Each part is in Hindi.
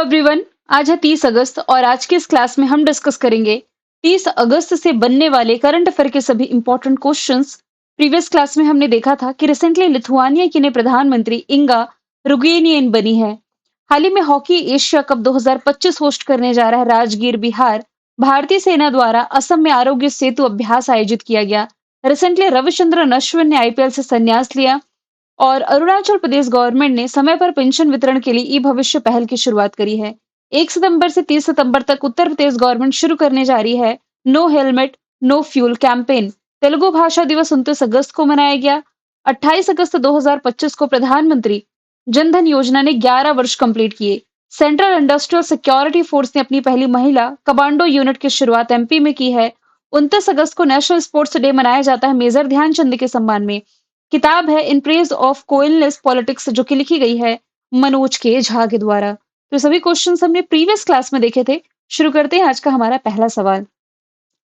एवरीवन। आज है 30 अगस्त और आज की इस क्लास में हम डिस्कस करेंगे 30 अगस्त से बनने वाले करंट अफेयर के सभी इंपॉर्टेंट क्वेश्चंस। प्रीवियस क्लास में हमने देखा था कि रिसेंटली लिथुआनिया की नई प्रधानमंत्री इंगा रुगेनियन बनी है। हाल ही में हॉकी एशिया कप 2025 होस्ट करने जा रहा है राजगीर, बिहार। भारतीय सेना द्वारा असम में आरोग्य सेतु अभ्यास आयोजित किया गया। रिसेंटली रविचंद्रन अश्विन ने आईपीएल से संन्यास लिया और अरुणाचल प्रदेश गवर्नमेंट ने समय पर पेंशन वितरण के लिए ई भविष्य पहल की शुरुआत करी है। 1 सितंबर से 30 सितंबर तक उत्तर प्रदेश गवर्नमेंट शुरू करने जा रही है no helmet no fuel campaign. Telugu भाषा दिवस 29 अगस्त को मनाया गया। 28 अगस्त 2025 को प्रधानमंत्री जनधन योजना ने 11 वर्ष कंप्लीट किए। सेंट्रल इंडस्ट्रियल सिक्योरिटी फोर्स ने अपनी पहली महिला कमांडो यूनिट की शुरुआत एमपी में की है। 29 अगस्त को नेशनल स्पोर्ट्स डे मनाया जाता है मेजर ध्यानचंद के सम्मान में। किताब है इन प्रेज ऑफ कोइलनेस पॉलिटिक्स, जो कि लिखी गई है मनोज के झा के द्वारा। तो सभी क्वेश्चंस हमने प्रीवियस क्लास में देखे थे। शुरू करते हैं आज का हमारा पहला सवाल।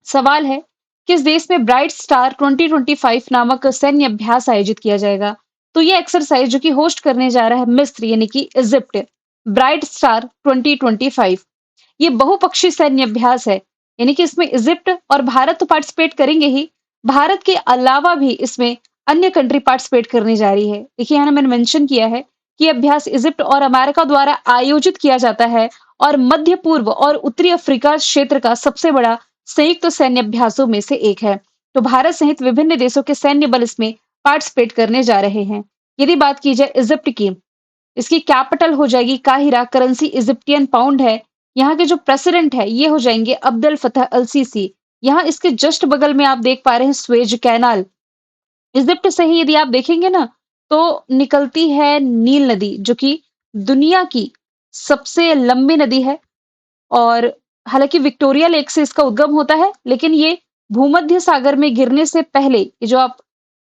सवाल है, किस देश में ब्राइट स्टार 2025 नामक सैन्य अभ्यास आयोजित किया जाएगा? तो ये एक्सरसाइज जो कि होस्ट करने जा रहा है मिस्र यानी कि इजिप्ट। ब्राइट स्टार 2025 ये बहुपक्षीय सैन्य अभ्यास है, यानी कि इसमें इजिप्ट और भारत तो पार्टिसिपेट करेंगे ही, भारत के अलावा भी इसमें अन्य कंट्री पार्टिसिपेट करने जा रही है। देखिए यहाँ मैंने मेंशन किया है कि अभ्यास इजिप्ट और अमेरिका द्वारा आयोजित किया जाता है और मध्य पूर्व और उत्तरी अफ्रीका क्षेत्र का सबसे बड़ा संयुक्त सैन्य अभ्यासों में से एक है। तो भारत सहित विभिन्न देशों के सैन्य बल इसमें पार्टिसिपेट करने जा रहे हैं। यदि बात की जाए इजिप्ट की, इसकी कैपिटल हो जाएगी काहिरा, करेंसी इजिप्टियन पाउंड है। यहाँ के जो प्रेसिडेंट है ये हो जाएंगे अब्दुल फतह अल सीसी। यहाँ इसके जस्ट बगल में आप देख पा रहे हैं स्वेज कैनाल। इजिप्ट से ही यदि आप देखेंगे ना तो निकलती है नील नदी, जो कि दुनिया की सबसे लंबी नदी है। और हालांकि विक्टोरिया लेक से इसका उद्गम होता है, लेकिन ये भूमध्य सागर में गिरने से पहले, ये जो आप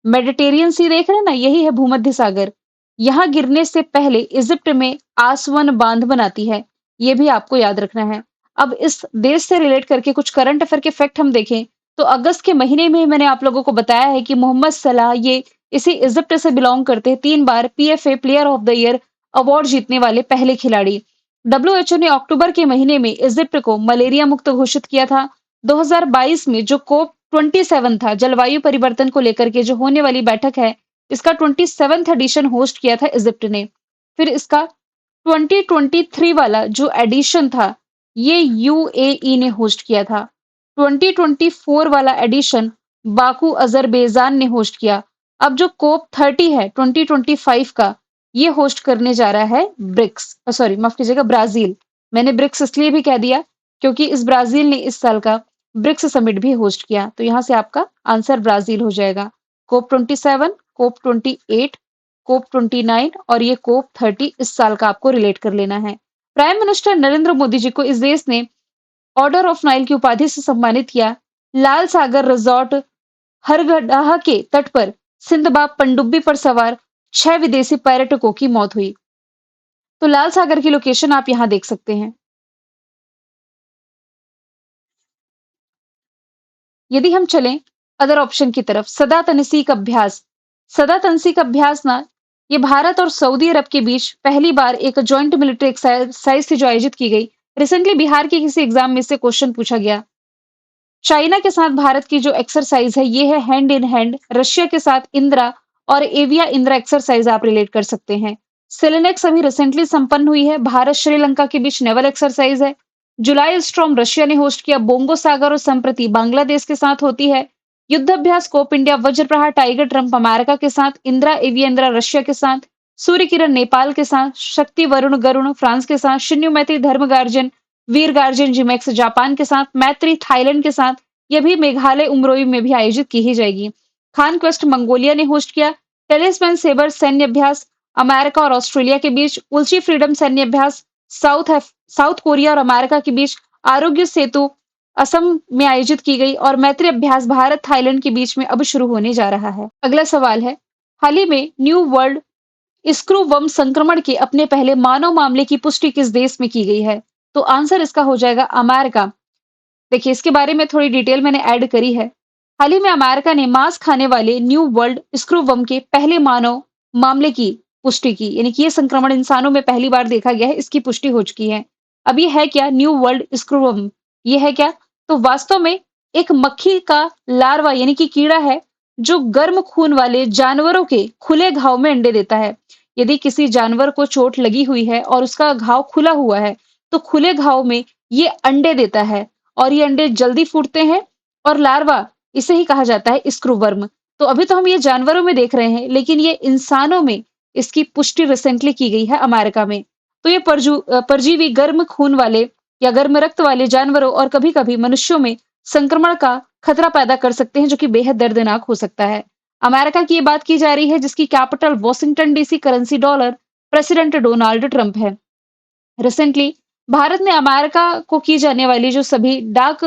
मेडिटेरियन सी देख रहे हैं ना, यही है भूमध्य सागर। यहाँ गिरने से पहले इजिप्ट में आसवन बांध बनाती है, ये भी आपको याद रखना है। अब इस देश से रिलेट करके कुछ करंट अफेयर के फैक्ट हम देखें तो अगस्त के महीने में मैंने आप लोगों को बताया है कि मोहम्मद सलाह ये इसी इजिप्ट से बिलोंग करते हैं। 3 बार PFA player of the year award जीतने वाले पहले खिलाड़ी। डब्ल्यूएचओ ने अक्टूबर के महीने में इजिप्ट को मलेरिया मुक्त घोषित किया था। 2022 में जो कोप 27 था, जलवायु परिवर्तन को लेकर के जो होने वाली बैठक है, इसका 27th एडिशन होस्ट किया था इजिप्ट ने। फिर इसका 2023 वाला जो एडिशन था ये यूएई ने होस्ट किया था। 2024 वाला एडिशन बाकू अजरबैजान ने होस्ट किया। अब जो कोप 30 है 2025 का, ये होस्ट करने जा रहा है माफ कीजिएगा, ब्राजील। मैंने ब्रिक्स इसलिए भी कह दिया क्योंकि इस ब्राजील ने इस साल का ब्रिक्स समिट भी होस्ट किया। तो यहां से आपका आंसर ब्राजील हो जाएगा। कोप 27, कोप 28, कोप 29 और ये कोप 30 इस साल का आपको रिलेट कर लेना है। प्राइम मिनिस्टर नरेंद्र मोदी जी को इस देश ने ऑर्डर ऑफ नाइल की उपाधि से सम्मानित किया। लाल सागर रिजॉर्ट हरगडाह के तट पर सिंदबाद पनडुब्बी पर सवार 6 विदेशी पर्यटकों की मौत हुई। तो लाल सागर की लोकेशन आप यहां देख सकते हैं। यदि हम चलें अदर ऑप्शन की तरफ, सदा तनसीक अभ्यास। सदा तनसीक अभ्यास ना, ये भारत और सऊदी अरब के बीच पहली बार एक जॉइंट मिलिट्री एक्सरसाइज थी जो आयोजित की गई। रिसेंटली बिहार के किसी एग्जाम में से क्वेश्चन पूछा गया। चाइना के साथ भारत की जो एक्सरसाइज है ये है हैंड इन हैंड। रशिया के साथ इंदिरा और एविया इंदिरा एक्सरसाइज आप रिलेट कर सकते हैं। सेलेनेक्स अभी रिसेंटली संपन्न हुई है। भारत श्रीलंका के बीच नेवल एक्सरसाइज है। जुलाई स्टॉर्म रशिया ने होस्ट किया। बोंगो सागर और संप्रति बांग्लादेश के साथ होती है। युद्धाभ्यास कोप इंडिया वज्र प्रहार टाइगर ट्रंप अमेरिका के साथ। इंदिरा एविया इंदिरा रशिया के साथ। सूर्य किरण नेपाल के साथ। शक्ति वरुण गरुण फ्रांस के साथ। शिन्यु मैत्री धर्म गार्जन वीर गार्जन जिमेक्स जापान के साथ। मैत्री थाईलैंड के साथ। यह भी मेघालय उमरोई में भी आयोजित की ही जाएगी। खान क्वेस्ट मंगोलिया ने होस्ट किया। टेलिस्मैन सेबर सैन्य अभ्यास अमेरिका और ऑस्ट्रेलिया के बीच। उल्ची फ्रीडम सैन्य अभ्यास साउथ कोरिया और अमेरिका के बीच। आरोग्य सेतु असम में आयोजित की गई और मैत्री अभ्यास भारत थाईलैंड के बीच में अब शुरू होने जा रहा है। अगला सवाल है, हाल ही में न्यू वर्ल्ड स्क्रूवम संक्रमण के अपने पहले मानव मामले की पुष्टि किस देश में की गई है? तो आंसर इसका हो जाएगा अमेरिका। देखिए इसके बारे में थोड़ी डिटेल मैंने ऐड करी है। हाल ही में अमेरिका ने मांस खाने वाले न्यू वर्ल्ड स्क्रूवम के पहले मानव मामले की पुष्टि की, यानी कि ये संक्रमण इंसानों में पहली बार देखा गया है, इसकी पुष्टि हो चुकी है। अब ये है क्या? New World screwworm. ये है क्या? तो वास्तव में एक मक्खी का लार्वा यानी कि कीड़ा है, जो गर्म खून वाले जानवरों के खुले घाव में अंडे देता है। यदि किसी जानवर को चोट लगी हुई है और उसका घाव खुला हुआ है, तो खुले घाव में ये अंडे देता है और ये अंडे जल्दी फूटते हैं और लार्वा इसे ही कहा जाता है स्क्रूवर्म। तो अभी तो हम ये जानवरों में देख रहे हैं, लेकिन ये इंसानों में इसकी पुष्टि रिसेंटली की गई है अमेरिका में। तो ये परजीवी गर्म खून वाले या गर्म रक्त वाले जानवरों और कभी-कभी मनुष्यों में संक्रमण का खतरा पैदा कर सकते हैं, जो कि बेहद दर्दनाक हो सकता है। अमेरिका की ये बात की जा रही है, जिसकी capital Washington DC, currency dollar, president Donald Trump है। रिसेंटली भारत ने अमेरिका को की जाने वाली जो सभी डाक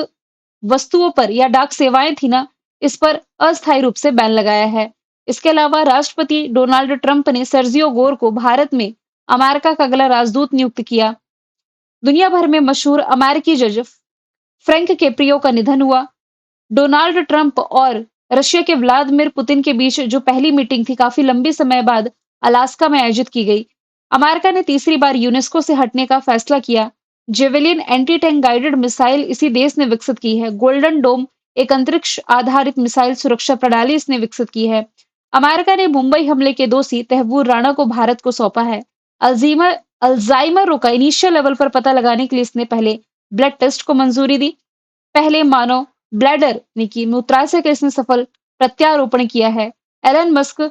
वस्तुओं पर या डाक सेवाएं थी ना, इस पर अस्थायी रूप से बैन लगाया है। इसके अलावा राष्ट्रपति डोनाल्ड ट्रंप ने सर्जियो गोर को भारत में अमेरिका का अगला राजदूत नियुक्त किया। दुनिया भर में मशहूर अमेरिकी जज फ्रैंक केप्रियो का निधन हुआ। डोनाल्ड ट्रंप और रशिया के व्लादिमीर पुतिन के बीच जो पहली मीटिंग थी, काफी लंबे समय बाद अलास्का में आयोजित की गई। अमेरिका ने तीसरी बार यूनेस्को से हटने का फैसला किया। Javelin anti tank guided missile इसी देश ने विकसित की है। गोल्डन डोम एक अंतरिक्ष आधारित मिसाइल सुरक्षा प्रणाली इसने विकसित की है। अमेरिका ने मुंबई हमले के दोषी तहव्वूर राणा को भारत को सौंपा है। अल्जीमर अल्जाइमर रोग का इनिशियल लेवल पर पता लगाने के लिए इसने पहले ब्लड टेस्ट को मंजूरी दी। पहले मानव ब्लैडर यानी कि मूत्राशय का इसने सफल प्रत्यारोपण किया है। एलन मस्क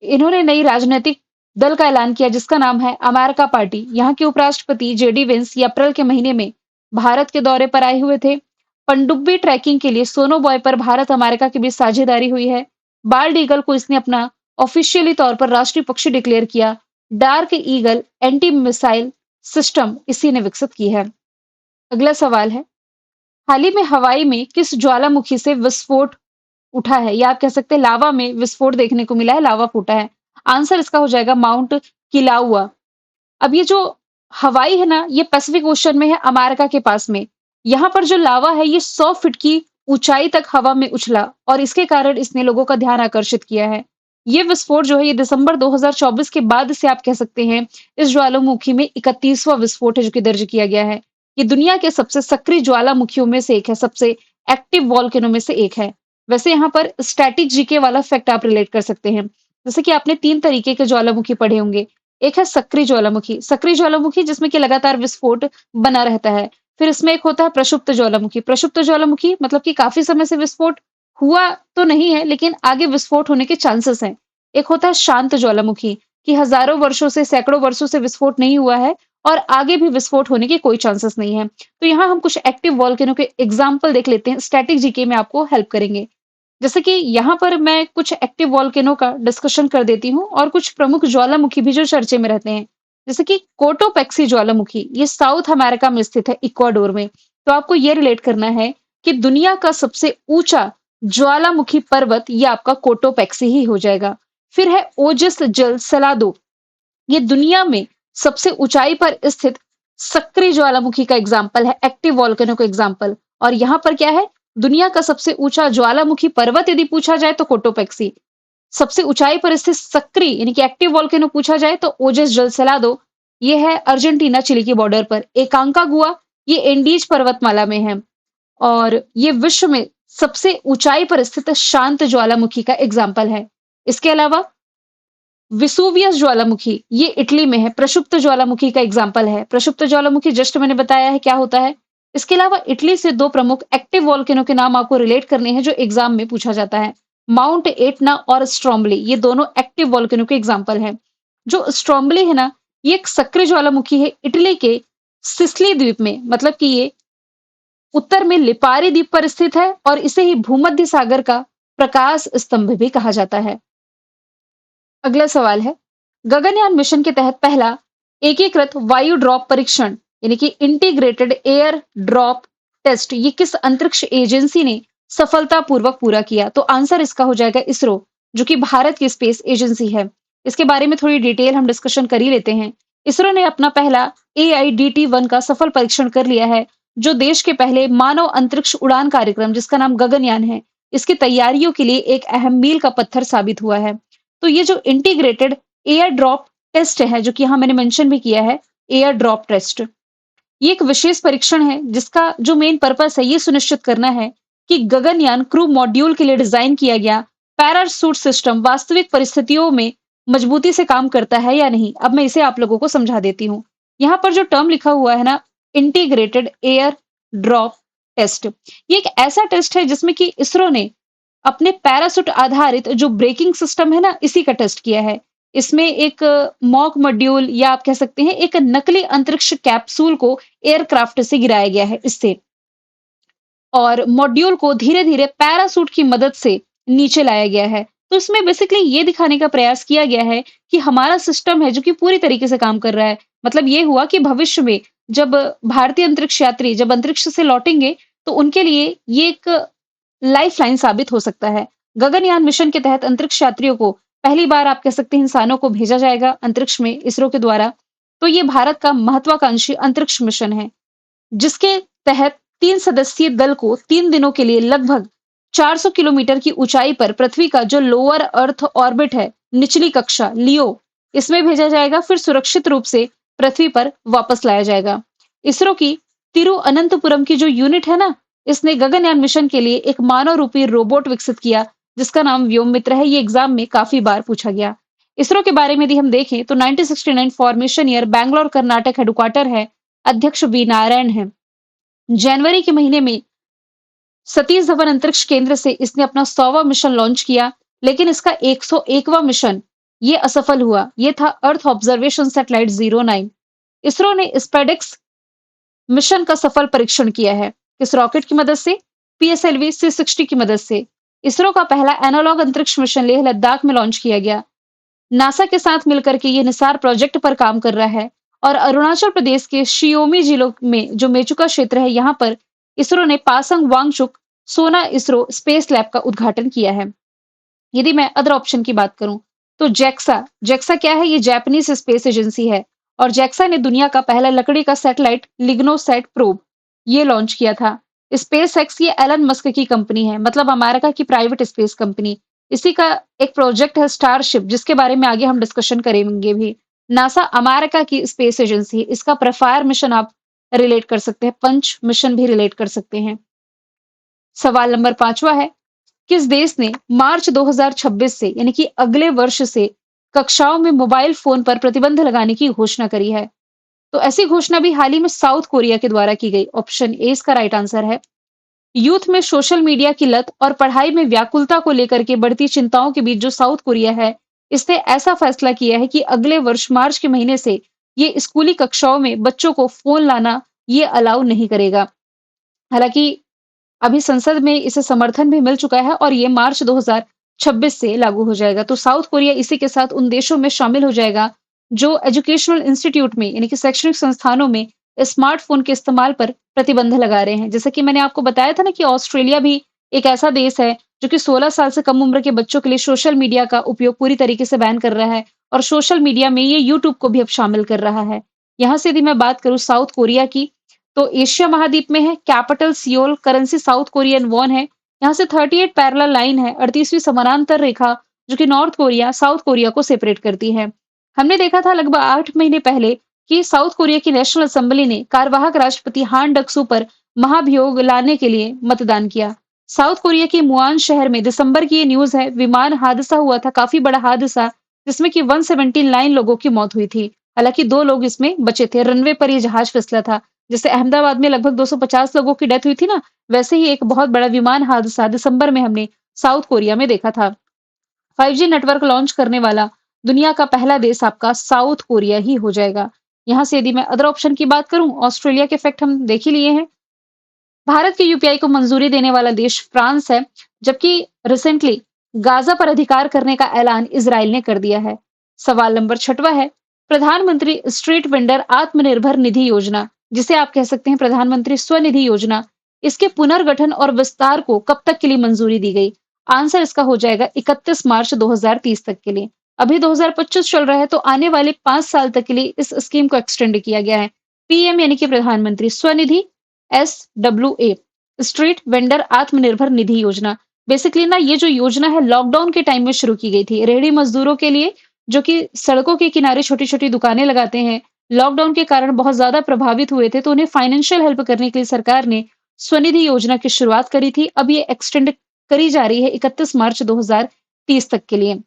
इन्होंने नई राजनीतिक दल का ऐलान किया, जिसका नाम है अमेरिका पार्टी। यहाँ के उपराष्ट्रपति जेडी वेंस ये अप्रैल के महीने में भारत के दौरे पर आए हुए थे। पनडुब्बी ट्रैकिंग के लिए सोनो बॉय पर भारत अमेरिका के बीच साझेदारी हुई है। बाल्ड ईगल को इसने अपना ऑफिशियली तौर पर राष्ट्रीय पक्षी डिक्लेयर किया। Dark eagle anti missile system इसी ने विकसित की है। अगला सवाल है, हाल ही में हवाई में किस ज्वालामुखी से विस्फोट उठा है, या आप कह सकते हैं लावा में विस्फोट देखने को मिला है, लावा फूटा है। आंसर इसका हो जाएगा माउंट किलाउआ। अब ये जो हवाई है ना, ये पैसिफिक ओशन में है, अमेरिका के पास में। यहाँ पर जो लावा है, ये 100 फीट की ऊंचाई तक हवा में उछला और इसके कारण इसने लोगों का ध्यान आकर्षित किया है। ये विस्फोट जो है, ये दिसंबर 2024 के बाद से आप कह सकते हैं इस ज्वालामुखी में 31वां विस्फोट है जो कि दर्ज किया गया है। ये दुनिया के सबसे सक्रिय ज्वालामुखियों में से एक है, सबसे एक्टिव वॉल्केनो में से एक है। वैसे यहाँ पर स्टैटिक जीके वाला फैक्ट आप रिलेट कर सकते हैं। जैसे कि आपने 3 तरीके के ज्वालामुखी पढ़े होंगे। एक है सक्रिय ज्वालामुखी, सक्रिय ज्वालामुखी जिसमें कि लगातार विस्फोट बना रहता है। फिर इसमें एक होता है प्रक्षुब्ध ज्वालामुखी। प्रक्षुब्ध ज्वालामुखी मतलब कि काफी समय से विस्फोट हुआ तो नहीं है, लेकिन आगे विस्फोट होने के चांसेस हैं। एक होता है शांत ज्वालामुखी, कि हजारों वर्षों से, सैकड़ों वर्षों से विस्फोट नहीं हुआ है और आगे भी विस्फोट होने के कोई चांसेस नहीं है। तो यहाँ हम कुछ एक्टिव वॉल्केनो के एग्जाम्पल देख लेते हैं, स्टैटिक जीके में आपको हेल्प करेंगे। जैसे कि यहाँ पर मैं कुछ एक्टिव वॉल्केनो का डिस्कशन कर देती हूँ और कुछ प्रमुख ज्वालामुखी भी जो चर्चे में रहते हैं। जैसे कि कोटोपैक्सी ज्वालामुखी, ये साउथ अमेरिका में स्थित है, इक्वाडोर में। तो आपको ये रिलेट करना है कि दुनिया का सबसे ऊंचा ज्वालामुखी पर्वत ये आपका कोटोपैक्सी ही हो जाएगा। फिर है ओजस जल सलादो, ये दुनिया में सबसे ऊंचाई पर स्थित सक्रिय ज्वालामुखी का एग्जाम्पल है, एक्टिव वॉल्केनो का एग्जाम्पल। और यहाँ पर क्या है, दुनिया का सबसे ऊंचा ज्वालामुखी पर्वत यदि पूछा जाए तो कोटोपैक्सी, सबसे ऊंचाई पर स्थित सक्रिय यानी कि एक्टिव वॉल्केनो पूछा जाए तो ओजस जल सलादो, ये है अर्जेंटीना चिली के बॉर्डर पर। एकांकागुआ, ये एंडीज पर्वतमाला में है और ये विश्व में सबसे ऊंचाई पर स्थित शांत ज्वालामुखी का एग्जाम्पल है। इसके अलावा विसुवियस ज्वालामुखी, ये इटली में है, प्रक्षुब्ध ज्वालामुखी का एग्जाम्पल है। प्रक्षुब्ध ज्वालामुखी जस्ट मैंने बताया है क्या होता है। इसके अलावा इटली से 2 प्रमुख एक्टिव वॉल्केनो के नाम आपको रिलेट करने हैं जो एग्जाम में पूछा जाता है। माउंट एटना और स्ट्रोम्बली, ये दोनों एक्टिव वॉल्केनो के एग्जाम्पल हैं। जो स्ट्रोम्बली है ना, ये एक सक्रिय ज्वालामुखी है इटली के सिसिली द्वीप में, मतलब कि ये उत्तर में लिपारी द्वीप पर स्थित है और इसे ही भूमध्य सागर का प्रकाश स्तंभ भी कहा जाता है। अगला सवाल है, गगनयान मिशन के तहत पहला एकीकृत वायु ड्रॉप परीक्षण यानी कि इंटीग्रेटेड एयर ड्रॉप टेस्ट ये किस अंतरिक्ष एजेंसी ने सफलतापूर्वक पूरा किया? तो आंसर इसका हो जाएगा इसरो, जो कि भारत की स्पेस एजेंसी है। इसके बारे में थोड़ी डिटेल हम डिस्कशन कर ही लेते हैं। इसरो ने अपना पहला AIDT-1 का सफल परीक्षण कर लिया है, जो देश के पहले मानव अंतरिक्ष उड़ान कार्यक्रम जिसका नाम गगनयान है, इसकी तैयारियों के लिए एक अहम मील का पत्थर साबित हुआ है। तो ये जो इंटीग्रेटेड एयर ड्रॉप टेस्ट है, जो कि यहाँ मैंने मेंशन भी किया है, एयर ड्रॉप टेस्ट, ये एक विशेष परीक्षण है जिसका जो मेन पर्पस है ये सुनिश्चित करना है कि गगनयान क्रू मॉड्यूल के लिए डिजाइन किया गया पैराशूट सिस्टम वास्तविक परिस्थितियों में मजबूती से काम करता है या नहीं। अब मैं इसे आप लोगों को समझा देती हूँ। यहाँ पर जो टर्म लिखा हुआ है ना, इंटीग्रेटेड एयर ड्रॉप टेस्ट, ये एक ऐसा टेस्ट है जिसमें कि इसरो ने अपने पैराशूट आधारित जो ब्रेकिंग सिस्टम है ना, इसी का टेस्ट किया है। इसमें एक मॉक मॉड्यूल या आप कह सकते हैं एक नकली अंतरिक्ष कैप्सूल को एयरक्राफ्ट से गिराया गया है इससे, और मॉड्यूल को धीरे-धीरे पैराशूट की मदद से नीचे लाया गया है। तो इसमें बेसिकली ये दिखाने का प्रयास किया गया है कि हमारा सिस्टम है जो कि पूरी तरीके से काम कर रहा है। मतलब ये हुआ कि भविष्य में जब भारतीय अंतरिक्ष यात्री जब अंतरिक्ष से लौटेंगे, तो उनके लिए ये एक लाइफलाइन साबित हो सकता है। गगनयान मिशन के तहत अंतरिक्ष यात्रियों को पहली बार आप कह सकते हैं इंसानों को भेजा जाएगा अंतरिक्ष में इसरो के द्वारा। तो ये भारत का महत्वाकांक्षी अंतरिक्ष मिशन है, जिसके तहत 3 सदस्यीय दल को 3 दिनों के लिए लगभग 400 किलोमीटर की ऊंचाई पर पृथ्वी का जो लोअर अर्थ ऑर्बिट है, निचली कक्षा लियो, इसमें भेजा जाएगा। फिर सुरक्षित रूप से पृथ्वी पर वापस लाया जाएगा। इसरो की तिरुअनंतपुरम की जो यूनिट है ना, इसने गगनयान मिशन के लिए एक मानव रूपी रोबोट विकसित किया जिसका नाम व्योम मित्र है। ये एग्जाम में काफी बार पूछा गया। इसरो के बारे में यदि हम देखें तो 1969 formation year, Bangalore Karnataka headquarter है, अध्यक्ष वी नारायण है। जनवरी के महीने में सतीश धवन अंतरिक्ष केंद्र से इसने अपना 100वां मिशन लॉन्च किया, लेकिन इसका 101वां मिशन ये असफल हुआ। ये था अर्थ ऑब्जर्वेशन सैटेलाइट 09। इसरो ने स्पेडेक्स मिशन का सफल परीक्षण किया है। किस रॉकेट की मदद से? पीएसएलवी C60 की मदद से। इसरो का पहला एनालॉग अंतरिक्ष मिशन लेह लद्दाख में लॉन्च किया गया। नासा के साथ मिलकर के ये निसार प्रोजेक्ट पर काम कर रहा है, और अरुणाचल प्रदेश के शियोमी जिलों में जो मेचुका क्षेत्र है, यहाँ पर इसरो ने पासंग वांगचुक सोना इसरो स्पेस लैब का उद्घाटन किया है। यदि मैं अदर ऑप्शन की बात करूं तो जेक्सा क्या है? ये जापानीज स्पेस एजेंसी है, और जेक्सा ने दुनिया का पहला लकड़ी का सैटेलाइट लिग्नोसैट प्रोब ये लॉन्च किया था। स्पेस एक्स ये एलन मस्क की कंपनी है, मतलब अमेरिका की प्राइवेट स्पेस कंपनी। इसी का एक प्रोजेक्ट है स्टारशिप, जिसके बारे में आगे हम डिस्कशन करेंगे भी। नासा अमेरिका की स्पेस एजेंसी है। इसका प्रेफायर मिशन आप रिलेट कर सकते हैं, पंच मिशन भी रिलेट कर सकते हैं। सवाल नंबर 5वां है, किस देश ने मार्च 2026 से यानी कि अगले वर्ष से कक्षाओं में मोबाइल फोन पर प्रतिबंध लगाने की घोषणा करी है? तो ऐसी घोषणा भी हाल ही में साउथ कोरिया के द्वारा की गई। ऑप्शन ए इसका राइट आंसर है। यूथ में सोशल मीडिया की लत और पढ़ाई में व्याकुलता को लेकर के बढ़ती चिंताओं के बीच जो साउथ कोरिया है, इसने ऐसा फैसला किया है कि अगले वर्ष मार्च के महीने से ये स्कूली कक्षाओं में बच्चों को फोन लाना ये अलाउ नहीं करेगा। हालांकि अभी संसद में इसे समर्थन भी मिल चुका है और ये मार्च 2026 से लागू हो जाएगा। तो साउथ कोरिया इसी के साथ उन देशों में शामिल हो जाएगा जो एजुकेशनल इंस्टीट्यूट में यानी कि शैक्षणिक संस्थानों में स्मार्टफोन के इस्तेमाल पर प्रतिबंध लगा रहे हैं। जैसे कि मैंने आपको बताया था ना कि ऑस्ट्रेलिया भी एक ऐसा देश है जो कि 16 साल से कम उम्र के बच्चों के लिए सोशल मीडिया का उपयोग पूरी तरीके से बैन कर रहा है, और सोशल मीडिया में ये यूट्यूब को भी अब शामिल कर रहा है। यहाँ से यदि मैं बात करूँ साउथ कोरिया की, तो एशिया महाद्वीप में है, capital Seoul, currency south Korean von है। यहाँ से 38 पैरेलल लाइन है, 38वीं समानांतर रेखा जो कि नॉर्थ कोरिया साउथ कोरिया को सेपरेट करती है। हमने देखा था लगभग 8 महीने पहले कि साउथ कोरिया की नेशनल असेंबली ने कार्यवाहक राष्ट्रपति हान डक्सू पर महाभियोग लाने के लिए मतदान किया। साउथ कोरिया के मुआन शहर में दिसंबर की ये न्यूज है, विमान हादसा हुआ था, काफी बड़ा हादसा, जिसमें कि 179 लोगों की मौत हुई थी। हालांकि 2 लोग इसमें बचे थे। रनवे पर ये जहाज फिसला था। जैसे अहमदाबाद में लगभग 250 लोगों की डेथ हुई थी ना, वैसे ही एक बहुत बड़ा विमान हादसा दिसंबर में हमने साउथ कोरिया में देखा था। 5G नेटवर्क लॉन्च करने वाला दुनिया का पहला देश आपका साउथ कोरिया ही हो जाएगा। यहाँ से यदि मैं अदर ऑप्शन की बात करूं, ऑस्ट्रेलिया के फैक्ट हम देख ही लिए हैं। भारत के यूपीआई को मंजूरी देने वाला देश फ्रांस है, जबकि रिसेंटली गाजा पर अधिकार करने का ऐलान इजराइल ने कर दिया है। सवाल नंबर 6वां है, प्रधानमंत्री स्ट्रीट वेंडर आत्मनिर्भर निधि योजना, जिसे आप कह सकते हैं प्रधानमंत्री स्वनिधि योजना, इसके पुनर्गठन और विस्तार को कब तक के लिए मंजूरी दी गई? आंसर इसका हो जाएगा 31 मार्च 2030 तक के लिए। अभी 2025 चल रहा है, तो आने वाले 5 साल तक के लिए इस स्कीम को एक्सटेंड किया गया है। पीएम यानी कि प्रधानमंत्री Svanidhi, SWA street vendor Atmanirbhar Nidhi योजना। बेसिकली ना ये जो योजना है लॉकडाउन के टाइम में शुरू की गई थी रेहड़ी मजदूरों के लिए, जो कि सड़कों के किनारे छोटी छोटी दुकानें लगाते हैं, लॉकडाउन के कारण बहुत ज़्यादा प्रभावित हुए थे, तो उन्हें फाइनेंशियल हेल्प करने के लिए सरकार ने स्वनिधि योजना की शुरुआत करी थी। अब ये एक्सटेंड करी जा रही है 31 मार्च 2030 तक के लिए।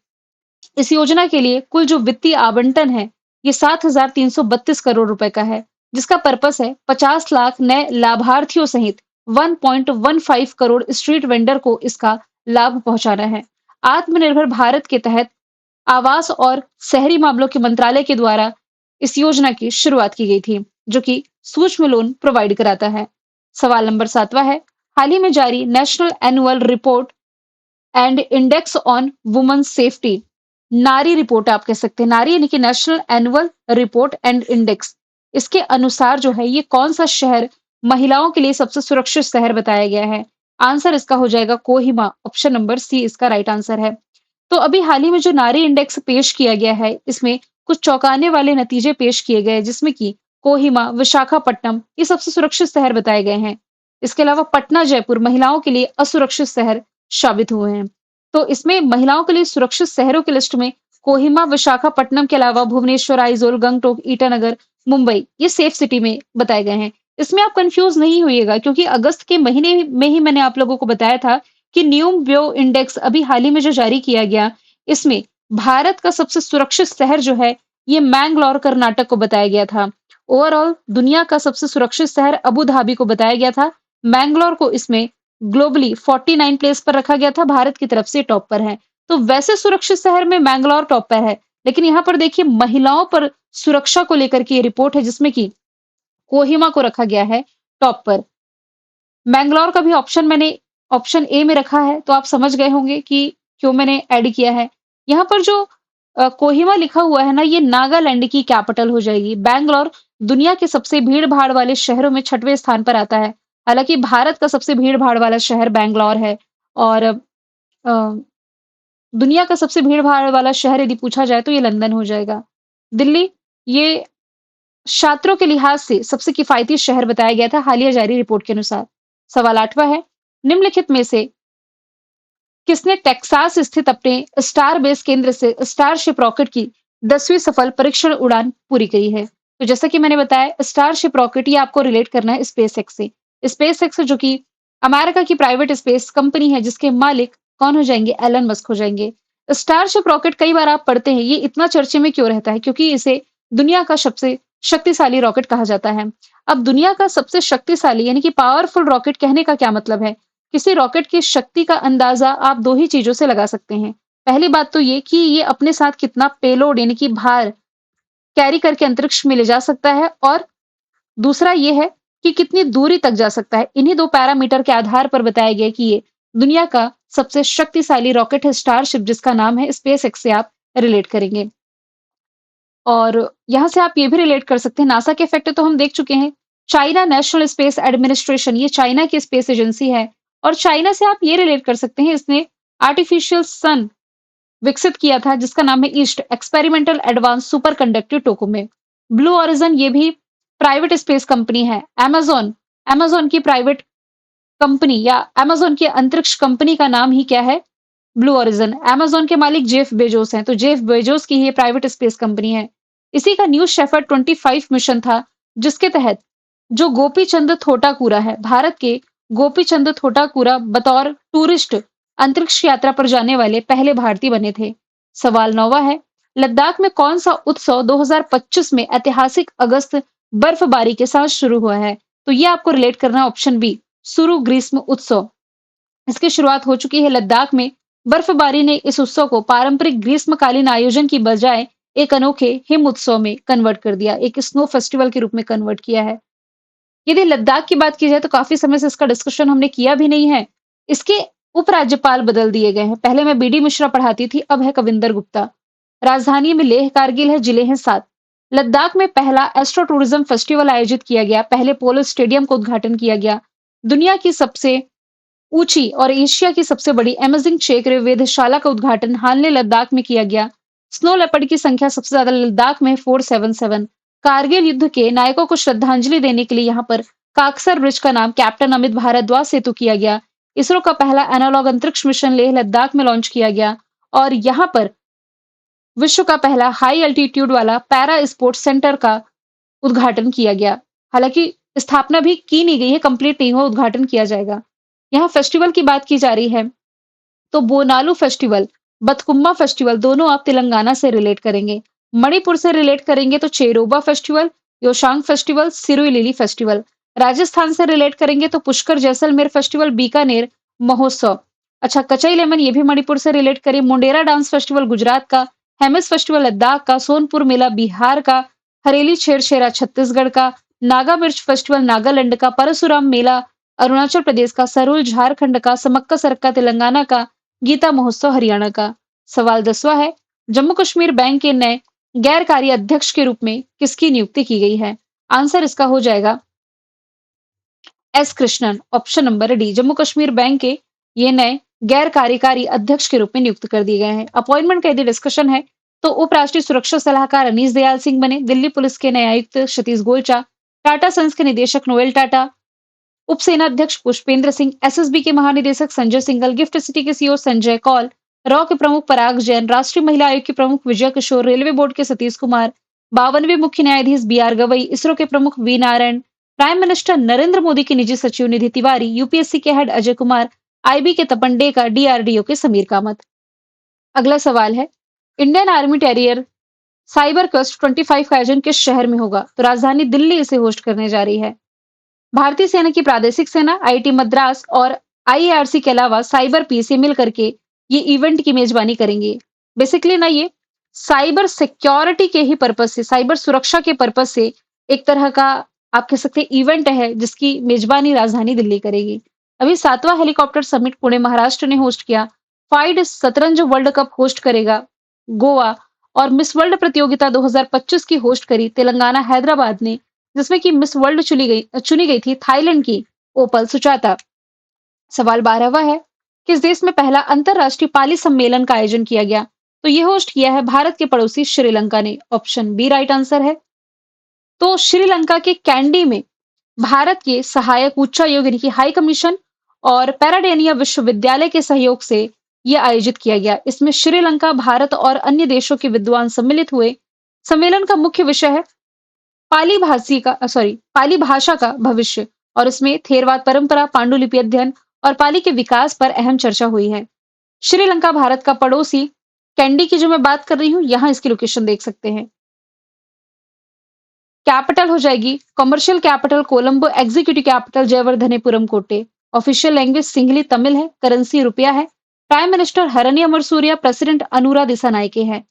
इस योजना के लिए कुल जो वित्तीय आवंटन है, ये 7,332 करोड़ रुपए का है, जिसका पर्पस है 50 लाख नए लाभार्थियों सहित 1.15 करोड़ स्ट्रीट वेंडर को इसका लाभ पहुंचाना है। आत्मनिर्भर भारत के तहत आवास और शहरी मामलों के मंत्रालय के द्वारा इस योजना की शुरुआत की गई थी, जो कि सूक्ष्म लोन प्रोवाइड कराता है। सवाल नंबर 7वां है, हाल ही में जारी national annual report and index on women safety, नारी रिपोर्ट आप कह सकते हैं, नारी यानी कि national annual report and index, इसके अनुसार जो है ये कौन सा शहर महिलाओं के लिए सबसे सुरक्षित शहर बताया गया है? आंसर इसका हो जाएगा कोहिमा। ऑप्शन नंबर सी इसका राइट आंसर है। तो अभी हाल ही में जो नारी इंडेक्स पेश किया गया है, इसमें कुछ चौंकाने वाले नतीजे पेश किए गए, जिसमें कि कोहिमा, विशाखापट्टनम ये सबसे सुरक्षित शहर बताए गए हैं। इसके अलावा पटना, जयपुर महिलाओं के लिए असुरक्षित शहर साबित हुए हैं। तो इसमें महिलाओं के लिए सुरक्षित शहरों की लिस्ट में कोहिमा, विशाखापट्टनम के अलावा भुवनेश्वर, आइजोल, गंगटोक, ईटानगर, मुंबई ये सेफ सिटी में बताए गए हैं। इसमें आप कंफ्यूज नहीं होइएगा, क्योंकि अगस्त के महीने में ही मैंने आप लोगों को बताया था कि न्यूम ब्यो इंडेक्स अभी हाल ही में जो जारी किया गया, इसमें भारत का सबसे सुरक्षित शहर जो है, ये मैंगलोर कर्नाटक को बताया गया था। ओवरऑल दुनिया का सबसे सुरक्षित शहर अबू धाबी को बताया गया था। मैंगलोर को इसमें ग्लोबली 49 प्लेस पर रखा गया था, भारत की तरफ से टॉप पर है। तो वैसे सुरक्षित शहर में मैंगलोर टॉप पर है, लेकिन यहाँ पर देखिए महिलाओं पर सुरक्षा को लेकर के ये रिपोर्ट है, जिसमें कि कोहिमा को रखा गया है टॉप पर। मैंगलोर का भी ऑप्शन ए में रखा है, तो आप समझ गए होंगे कि क्यों मैंने ऐड किया है। यहाँ पर जो कोहिमा लिखा हुआ है ना, ये नागालैंड की कैपिटल हो जाएगी। बैंगलोर दुनिया के सबसे भीड़-भाड़ वाले शहरों में 6वें स्थान पर आता है। हालाँकि भारत का सबसे भीड़-भाड़ वाला शहर बैंगलोर है, और दुनिया का सबसे भीड़-भाड़ वाला शहर यदि पूछा जाए तो ये लंदन हो जाएगा। दिल्ली, ये छात्रों के लिहाज से सबसे किफ़ायती शहर बताया गया था हालिया जारी रिपोर्ट के अनुसार। सवाल 8वां है, निम्नलिखित में से किसने टेक्सास स्थित अपने स्टार बेस केंद्र से स्टारशिप रॉकेट की 10वीं सफल परीक्षण उड़ान पूरी करी है? तो जैसा कि मैंने बताया, स्टारशिप रॉकेट ये आपको रिलेट करना है स्पेसएक्स से। स्पेसएक्स जो कि अमेरिका की प्राइवेट स्पेस कंपनी है, जिसके मालिक कौन हो जाएंगे? एलन मस्क हो जाएंगे। स्टारशिप रॉकेट कई बार आप पढ़ते हैं, ये इतना चर्चे में क्यों रहता है? क्योंकि इसे दुनिया का सबसे शक्तिशाली रॉकेट कहा जाता है। अब दुनिया का सबसे शक्तिशाली यानी कि पावरफुल रॉकेट कहने का क्या मतलब है? किसी रॉकेट की शक्ति का अंदाजा आप 2 ही चीज़ों से लगा सकते हैं। पहली बात तो ये कि ये अपने साथ कितना पेलोड यानी कि भार कैरी करके अंतरिक्ष में ले जा सकता है, और दूसरा ये है कि कितनी दूरी तक जा सकता है। इन्हीं 2 पैरामीटर के आधार पर बताया गया कि ये दुनिया का सबसे शक्तिशाली रॉकेट है स्टारशिप, जिसका नाम है स्पेसएक्स से आप रिलेट करेंगे। और यहाँ से आप ये भी रिलेट कर सकते हैं, नासा के फैक्टर तो हम देख चुके हैं। चाइना नेशनल स्पेस एडमिनिस्ट्रेशन, ये चाइना की स्पेस एजेंसी है, और चाइना से आप ये रिलेट कर सकते हैं, इसने आर्टिफिशियल सन विकसित किया था, जिसका नाम है EAST experimental advanced super conductive tokamak. Blue Origin ये भी प्राइवेट स्पेस कंपनी है। अमेज़न अमेज़न की प्राइवेट कंपनी या अमेज़न की अंतरिक्ष कंपनी का नाम ही क्या है? Blue origin. अमेज़न के मालिक जेफ बेजोस हैं, तो जेफ बेजोस की ये प्राइवेट स्पेस कंपनी है। इसी का न्यू शेफर्ड 25 मिशन था, जिसके तहत जो गोपीचंद थोटाकुरा है, भारत के गोपीचंद थोटाकुरा बतौर टूरिस्ट अंतरिक्ष यात्रा पर जाने वाले पहले भारतीय बने थे। सवाल 9वां है, लद्दाख में कौन सा उत्सव 2025 में ऐतिहासिक अगस्त बर्फबारी के साथ शुरू हुआ है? तो ये आपको रिलेट करना है ऑप्शन बी, सुरु ग्रीष्म उत्सव। इसकी शुरुआत हो चुकी है लद्दाख में। बर्फबारी ने इस उत्सव को पारंपरिक ग्रीष्मकालीन आयोजन की बजाय एक अनोखे हिम उत्सव में कन्वर्ट कर दिया, एक स्नो फेस्टिवल के रूप में कन्वर्ट किया है। यदि लद्दाख की बात की जाए तो काफी समय से इसका डिस्कशन हमने किया भी नहीं है। इसके उपराज्यपाल बदल दिए गए हैं। पहले मैं बीडी मिश्रा पढ़ाती थी, अब है कविंदर गुप्ता। राजधानी में लेह कारगिल है, जिले हैं 7। लद्दाख में पहला एस्ट्रो टूरिज्म फेस्टिवल आयोजित किया गया, पहले पोलो स्टेडियम का उद्घाटन किया गया। दुनिया की सबसे ऊंची और एशिया की सबसे बड़ी अमेजिंग क्षेत्र वेधशाला का उद्घाटन हाल में लद्दाख में किया गया। स्नो लेपर्ड की संख्या सबसे ज्यादा लद्दाख में 477। कारगिल युद्ध के नायकों को श्रद्धांजलि देने के लिए यहाँ पर काकसर ब्रिज का नाम कैप्टन अमित भारद्वाज सेतु किया गया। इसरो का पहला एनालॉग अंतरिक्ष मिशन लेह लद्दाख में लॉन्च किया गया, और यहाँ पर विश्व का पहला हाई अल्टीट्यूड वाला पैरा स्पोर्ट्स सेंटर का उद्घाटन किया गया। हालाँकि स्थापना भी की नहीं गई है, कंप्लीट नहीं हुआ, उद्घाटन किया जाएगा। यहाँ फेस्टिवल की बात की जा रही है, तो बोनालू फेस्टिवल, बथकुम्मा फेस्टिवल दोनों आप तेलंगाना से रिलेट करेंगे। मणिपुर से रिलेट करेंगे तो Cheiraoba festival, Yaoshang festival, Shirui lily festival. Rajasthan से रिलेट करेंगे तो पुष्कर जैसलमेर फेस्टिवल, बीकानेर महोत्सव। अच्छा, कचई लेमन ये भी मणिपुर से रिलेट करिए। मोंडेरा डांस फेस्टिवल गुजरात का, हेमिस फेस्टिवल लद्दाख का, सोनपुर मेला बिहार का, हरेली छेरछेरा छत्तीसगढ़ का, नागा मिर्च फेस्टिवल नागालैंड का, परशुराम मेला अरुणाचल प्रदेश का, सरूल झारखंड का, समक्का सरक्का तेलंगाना का, गीता महोत्सव हरियाणा का। सवाल 10वां है, जम्मू कश्मीर बैंक के नए गैर कार्य अध्यक्ष के रूप में किसकी नियुक्ति की गई है? आंसर इसका हो जाएगा S Krishnan, option number D. Jammu Kashmir bank के ये नए गैर कार्यकारी अध्यक्ष के रूप में नियुक्त कर दिए गए हैं। अपॉइंटमेंट का यदि डिस्कशन है तो उपराष्ट्रीय सुरक्षा सलाहकार अनीस दयाल सिंह बने, दिल्ली पुलिस के नए आयुक्त सतीश गोलचा, टाटा सन्स के निदेशक नोएल टाटा, उप सेनाध्यक्ष पुष्पेंद्र सिंह, एसएसबी के महानिदेशक संजय सिंघल, गिफ्ट सिटी के सीईओ संजय कौल, रॉ के प्रमुख पराग जैन, राष्ट्रीय महिला आयोग के प्रमुख विजय किशोर, रेलवे बोर्ड के सतीश कुमार, 52वें मुख्य न्यायाधीश बी.आर. गवई, इसरो के प्रमुख V Narayan, prime minister Narendra Modi की निजी सचिव निधि तिवारी, यूपीएससी के हेड अजय कुमार, आईबी के तपन डेका, डीआरडीओ के समीर कामत। अगला सवाल है, Indian army terrier cyber quest 25 का आयोजन किस शहर में होगा? तो राजधानी दिल्ली इसे होस्ट करने जा रही है। भारतीय सेना की प्रादेशिक सेना, आईआईटी मद्रास और आईएआरसी के अलावा साइबर पीस ये मिल करके ये इवेंट की मेजबानी करेंगे। बेसिकली ना ये साइबर सिक्योरिटी के ही पर्पज से, साइबर सुरक्षा के पर्पज से एक तरह का आप कह सकते हैं इवेंट है जिसकी मेजबानी राजधानी दिल्ली करेगी। अभी 7वां हेलीकॉप्टर समिट पुणे महाराष्ट्र ने होस्ट किया। फाइड शतरंज वर्ल्ड कप होस्ट करेगा गोवा, और मिस वर्ल्ड प्रतियोगिता 2025 की होस्ट करी तेलंगाना हैदराबाद ने, जिसमें कि मिस वर्ल्ड चुनी गई थी थाईलैंड की ओपल सुचाता। सवाल 12वां है, किस देश में पहला अंतरराष्ट्रीय पाली सम्मेलन का आयोजन किया गया? तो ये होस्ट किया है भारत के पड़ोसी श्रीलंका ने। ऑप्शन बी राइट आंसर है। तो श्रीलंका के कैंडी में भारत के सहायक उच्चायोग यानी कि हाई कमीशन और पैराडेनिया विश्वविद्यालय के सहयोग से यह आयोजित किया गया। इसमें श्रीलंका, भारत और अन्य देशों के विद्वान सम्मिलित हुए। सम्मेलन का मुख्य विषय है पाली भाषा का भविष्य, और इसमें थेरवाद परंपरा, पांडुलिपि अध्ययन और पाली के विकास पर अहम चर्चा हुई है। श्रीलंका भारत का पड़ोसी, कैंडी की जो मैं बात कर रही हूँ, यहाँ इसकी लोकेशन देख सकते हैं। कैपिटल हो जाएगी commercial capital Colombo, executive capital Jayawardenepura Kotte. Official language Sinhali Tamil है, करेंसी रुपया है। प्राइम मिनिस्टर हरनी अमरसूरिया, प्रेसिडेंट अनुरा दिसानायके है।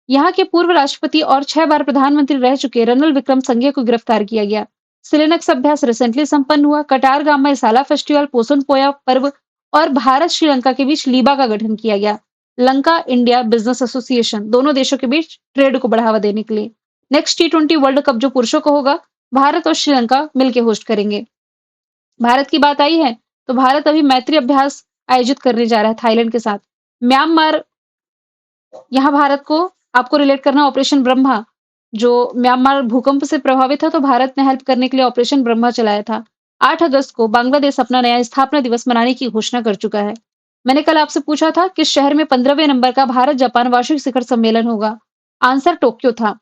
यहाँ के पूर्व राष्ट्रपति और 6 बार प्रधानमंत्री रह चुके रणल विक्रमसिंघे को गिरफ्तार किया गया। सिलेनक्स अभ्यास रिसेंटली संपन्न हुआ। कटारगाम में साला फेस्टिवल, पोसन पोया पर्व और भारत श्रीलंका के बीच लीबा का गठन किया गया। लंका इंडिया बिजनेस एसोसिएशन, दोनों देशों के बीच ट्रेड को बढ़ावा देने के लिए। नेक्स्ट T20 वर्ल्ड कप जो पुरुषों को होगा, भारत और श्रीलंका मिलकर होस्ट करेंगे। भारत की बात आई है तो भारत अभी मैत्री अभ्यास आयोजित करने जा रहा है थाईलैंड के साथ। म्यांमार, यहाँ भारत को आपको रिलेट करना ऑपरेशन ब्रह्मा, जो म्यांमार भूकंप से प्रभावित है तो भारत ने हेल्प करने के लिए ऑपरेशन ब्रह्मा चलाया था। 8 अगस्त को बांग्लादेश अपना नया स्थापना दिवस मनाने की घोषणा कर चुका है। मैंने कल आपसे पूछा था किस शहर में 15वें नंबर का भारत जापान वार्षिक शिखर सम्मेलन होगा? आंसर टोक्यो था।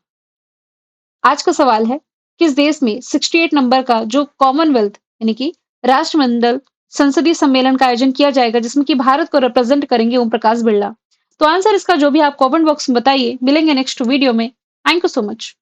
आज का सवाल है, किस देश में 68 नंबर का जो कॉमनवेल्थ यानी कि राष्ट्रमंडल संसदीय सम्मेलन का आयोजन किया जाएगा, जिसमें कि भारत को रिप्रेजेंट करेंगे ओम प्रकाश बिरला? तो आंसर इसका जो भी आप कमेंट बॉक्स में बताइए। मिलेंगे नेक्स्ट वीडियो में। Thank you so much.